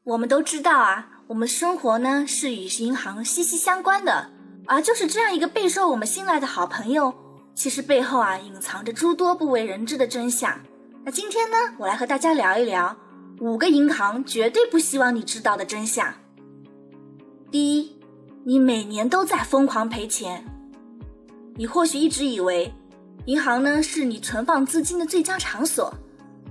我们都知道啊，我们生活呢是与银行息息相关的，而就是这样一个备受我们信赖的好朋友，其实背后啊隐藏着诸多不为人知的真相。那今天呢，我来和大家聊一聊5个银行绝对不希望你知道的真相。第一，你每年都在疯狂赔钱。你或许一直以为银行呢是你存放资金的最佳场所，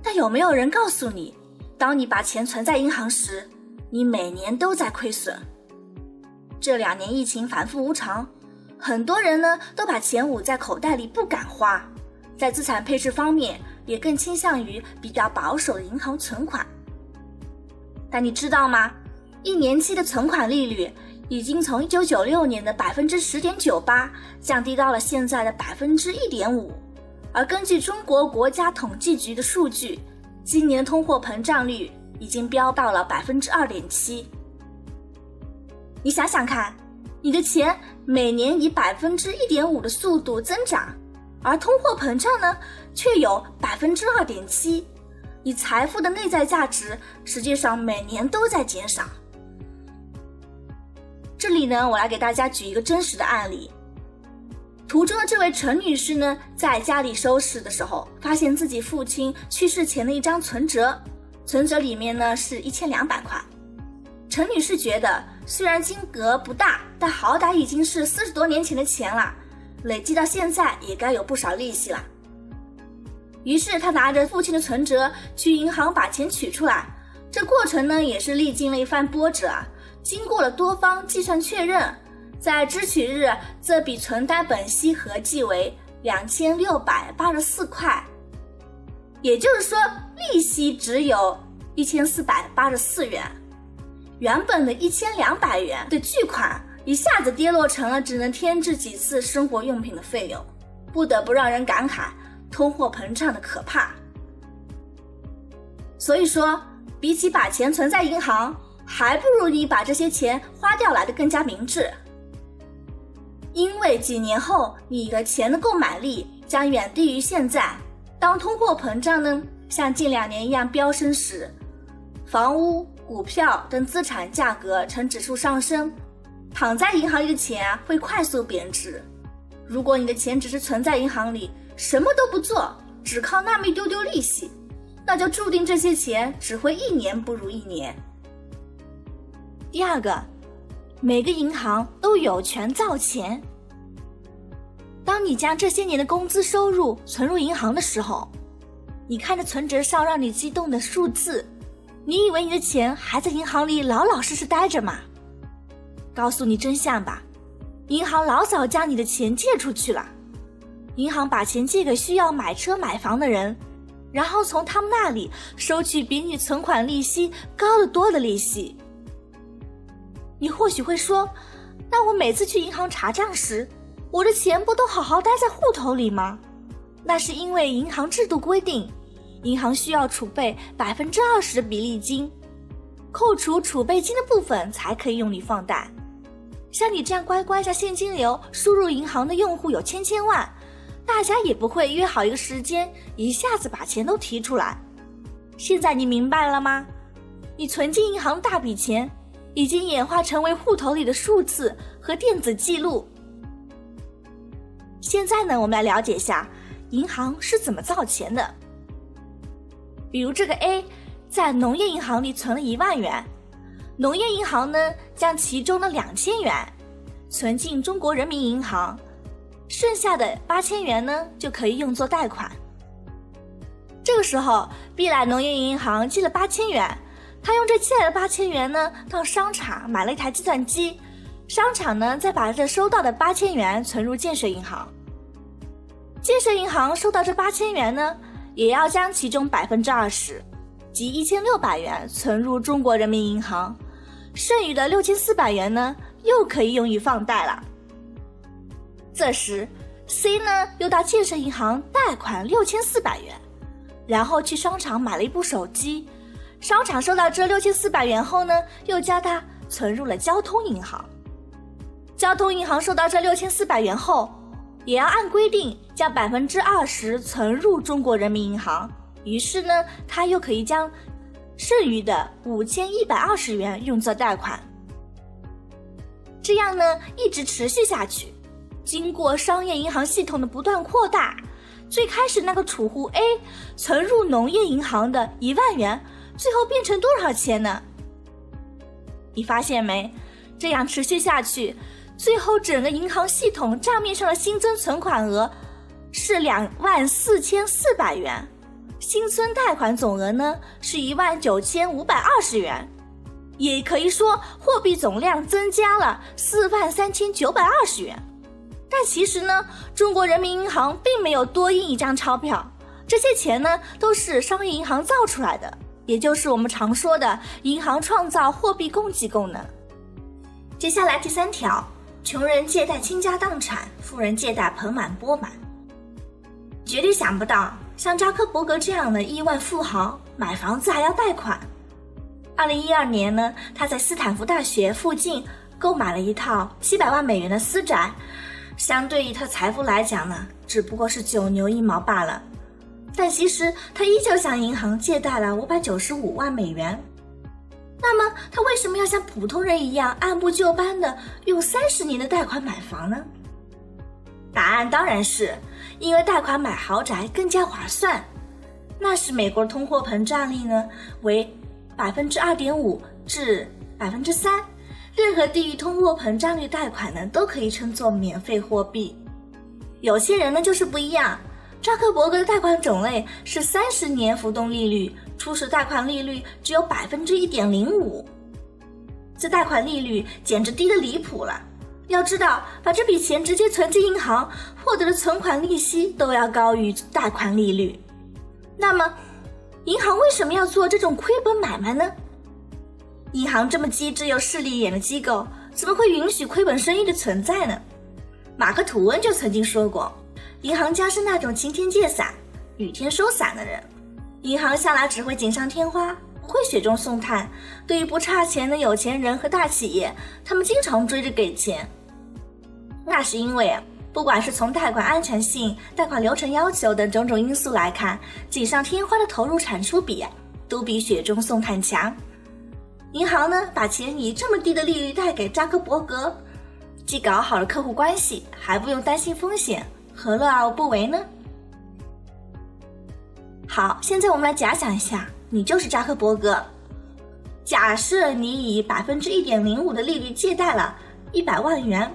但有没有人告诉你，当你把钱存在银行时，你每年都在亏损？这2年疫情反复无常，很多人呢都把钱捂在口袋里不敢花，在资产配置方面也更倾向于比较保守的银行存款。但你知道吗？1年期的存款利率已经从1996年的 10.98% 降低到了现在的 1.5%， 而根据中国国家统计局的数据，今年的通货膨胀率已经飙到了 2.7%。 你想想看，你的钱每年以 1.5% 的速度增长，而通货膨胀呢却有 2.7%， 你财富的内在价值实际上每年都在减少。这里呢，我来给大家举一个真实的案例。图中的这位陈女士呢，在家里收拾的时候，发现自己父亲去世前的一张存折，存折里面呢是1200块。陈女士觉得，虽然金额不大，但好歹已经是40多年前的钱了，累计到现在也该有不少利息了。于是她拿着父亲的存折去银行把钱取出来，这过程呢也是历经了一番波折，经过了多方计算确认，在支取日这笔存单本息合计为2684块，也就是说利息只有1484元，原本的1200元的巨款一下子跌落成了只能添置几次生活用品的费用，不得不让人感慨通货膨胀的可怕。所以说，比起把钱存在银行，还不如你把这些钱花掉来的更加明智。因为几年后你的钱的购买力将远低于现在，当通货膨胀呢像近2年一样飙升时，房屋、股票等资产价格呈指数上升，躺在银行里的钱会快速贬值。如果你的钱只是存在银行里，什么都不做，只靠那么一丢丢利息，那就注定这些钱只会1年不如1年。第二个，每个银行都有权造钱。当你将这些年的工资收入存入银行的时候，你看着存折上让你激动的数字，你以为你的钱还在银行里老老实实待着吗？告诉你真相吧，银行老早将你的钱借出去了。银行把钱借给需要买车买房的人，然后从他们那里收取比你存款利息高得多的利息。你或许会说，那我每次去银行查账时，我的钱不都好好待在户头里吗？那是因为银行制度规定，银行需要储备 20% 的比例金，扣除储备金的部分才可以用于放贷。像你这样乖乖将现金流输入银行的用户有千万，大家也不会约好一个时间一下子把钱都提出来。现在你明白了吗？你存进银行大笔钱已经演化成为户头里的数字和电子记录。现在呢，我们来了解一下银行是怎么造钱的。比如这个 A 在农业银行里存了1万元，农业银行呢将其中的2000元存进中国人民银行，剩下的8000元呢就可以用作贷款。这个时候 B 来农业银行借了8000元，他用这借来的8000元呢到商场买了一台计算机，商场呢再把这收到的8000元存入建设银行。建设银行收到这8000元呢，也要将其中 20%， 即1600元存入中国人民银行，剩余的6400元呢又可以用于放贷了。这时 C 呢又到建设银行贷款6400元，然后去商场买了一部手机，商场收到这6400元后呢，又将它存入了交通银行。交通银行收到这6400元后，也要按规定将 20% 存入中国人民银行，于是呢，它又可以将剩余的5120元用作贷款。这样呢，一直持续下去。经过商业银行系统的不断扩大，最开始那个储户 A 存入农业银行的1万元，最后变成多少钱呢？你发现没？这样持续下去，最后整个银行系统账面上的新增存款额是24400元，新增贷款总额呢是19520元，也可以说货币总量增加了43920元。但其实呢，中国人民银行并没有多印一张钞票，这些钱呢都是商业银行造出来的，也就是我们常说的银行创造货币供给功能。接下来第3条，穷人借贷倾家荡产，富人借贷盆满钵满。绝对想不到，像扎克伯格这样的亿万富豪买房子还要贷款。2012年呢，他在斯坦福大学附近购买了一套700万美元的私宅，相对于他财富来讲呢，只不过是9牛1毛罢了。但其实他依旧向银行借贷了595万美元。那么他为什么要像普通人一样按部就班的用30年的贷款买房呢？答案当然是因为贷款买豪宅更加划算。那时美国通货膨胀率呢为 2.5% 至 3%， 任何低于通货膨胀率贷款呢都可以称作免费货币。有些人呢就是不一样，扎克伯格的贷款种类是30年浮动利率，初始贷款利率只有 1.05%， 这贷款利率简直低得离谱了。要知道，把这笔钱直接存进银行，获得的存款利息都要高于贷款利率。那么银行为什么要做这种亏本买卖呢？银行这么机智又势利眼的机构，怎么会允许亏本生意的存在呢？马克·吐温就曾经说过，银行家是那种晴天借伞雨天收伞的人。银行向来只会锦上添花，不会雪中送炭。对于不差钱的有钱人和大企业，他们经常追着给钱。那是因为不管是从贷款安全性、贷款流程要求等种种因素来看，锦上添花的投入产出比都比雪中送炭强。银行呢，把钱以这么低的利率贷给扎克伯格，既搞好了客户关系，还不用担心风险，何乐而不为呢？好，现在我们来假想一下，你就是扎克伯格。假设你以 1.05% 的利率借贷了100万元，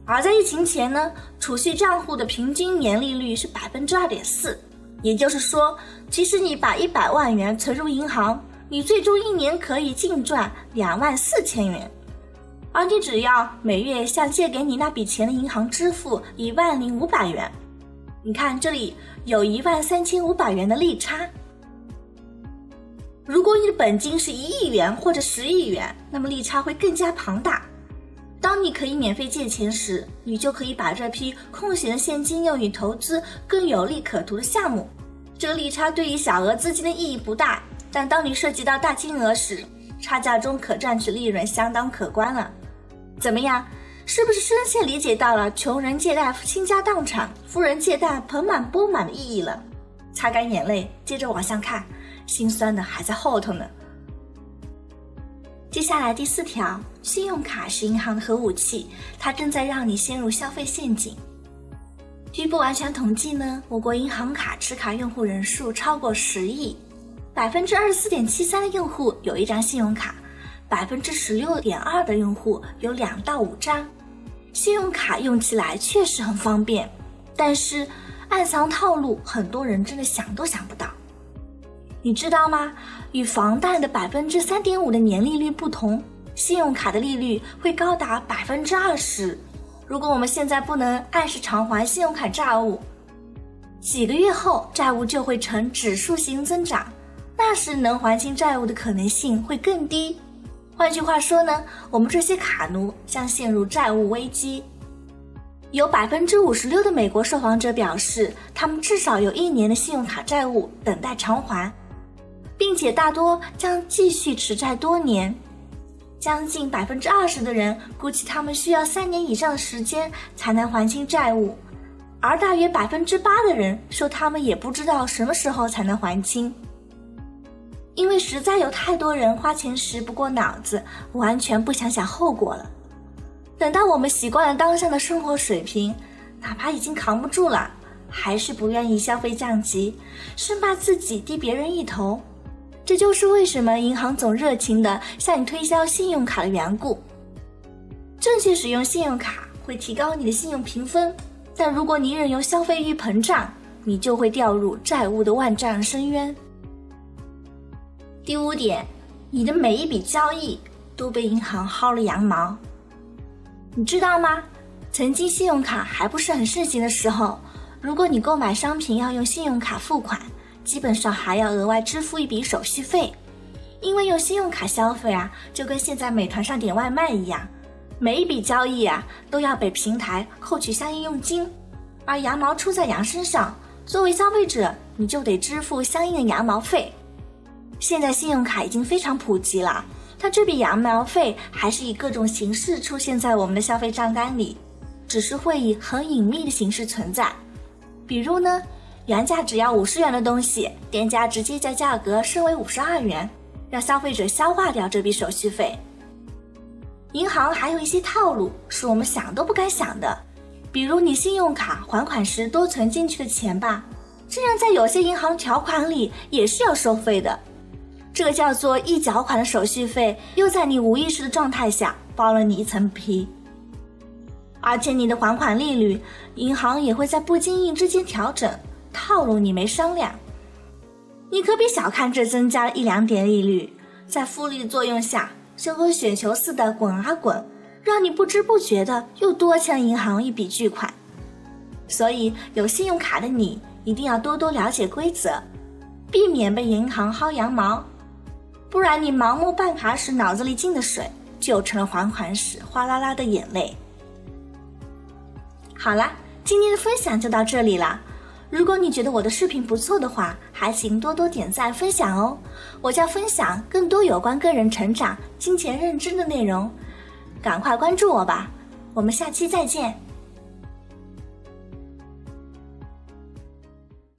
而在疫情前呢，储蓄账户的平均年利率是 2.4%， 也就是说，即使你把100万元存入银行，你最终1年可以净赚24000元，而你只要每月向借给你那笔钱的银行支付10500元。你看这里有13500元的利差。如果你的本金是1亿元或者10亿元，那么利差会更加庞大。当你可以免费借钱时，你就可以把这批空闲的现金用于投资更有利可图的项目。这个利差对于小额资金的意义不大，但当你涉及到大金额时，差价中可赚取利润相当可观了。怎么样？是不是深切理解到了穷人借贷倾家荡产，富人借贷盆满钵满的意义了？擦干眼泪，接着往下看，心酸的还在后头呢。接下来第4条，信用卡是银行的核武器，它正在让你陷入消费陷阱。据不完全统计呢，我国银行卡持卡用户人数超过10亿，24.73%的用户有1张信用卡，16.2%的用户有2到5张。信用卡用起来确实很方便，但是暗藏套路，很多人真的想都想不到。你知道吗？与房贷的 3.5% 的年利率不同，信用卡的利率会高达 20%。如果我们现在不能按时偿还信用卡债务，几个月后债务就会呈指数型增长，那时能还清债务的可能性会更低。换句话说呢，我们这些卡奴将陷入债务危机。有 56% 的美国受访者表示，他们至少有1年的信用卡债务等待偿还，并且大多将继续持债多年。将近 20% 的人估计他们需要3年以上的时间才能还清债务，而大约 8% 的人说他们也不知道什么时候才能还清。因为实在有太多人花钱时不过脑子，完全不想想后果了。等到我们习惯了当下的生活水平，哪怕已经扛不住了，还是不愿意消费降级，生怕自己低别人一头。这就是为什么银行总热情地向你推销信用卡的缘故。正确使用信用卡会提高你的信用评分，但如果你任由消费欲膨胀，你就会掉入债务的万丈深渊。第5点，你的每一笔交易都被银行薅了羊毛。你知道吗？曾经信用卡还不是很盛行的时候，如果你购买商品要用信用卡付款，基本上还要额外支付一笔手续费。因为用信用卡消费就跟现在美团上点外卖一样，每一笔交易都要被平台扣取相应佣金，而羊毛出在羊身上，作为消费者，你就得支付相应的羊毛费。现在信用卡已经非常普及了，它这笔羊毛费还是以各种形式出现在我们的消费账单里，只是会以很隐秘的形式存在。比如呢，原价只要50元的东西，店家直接将价格升为52元，让消费者消化掉这笔手续费。银行还有一些套路是我们想都不敢想的，比如你信用卡还款时多存进去的钱吧，这样在有些银行条款里也是要收费的。这个叫做一缴款的手续费，又在你无意识的状态下剥了你一层皮。而且你的还款利率，银行也会在不经意之间调整，套路你没商量。你可别小看这增加了1-2点利率，在复利的作用下，就和雪球似的滚啊滚，让你不知不觉的又多欠银行一笔巨款。所以有信用卡的你一定要多多了解规则，避免被银行薅羊毛，不然你盲目办卡时脑子里进的水，就成了还款时哗啦啦的眼泪。好啦，今天的分享就到这里了。如果你觉得我的视频不错的话，还请多多点赞分享哦。我将分享更多有关个人成长、金钱认知的内容，赶快关注我吧。我们下期再见。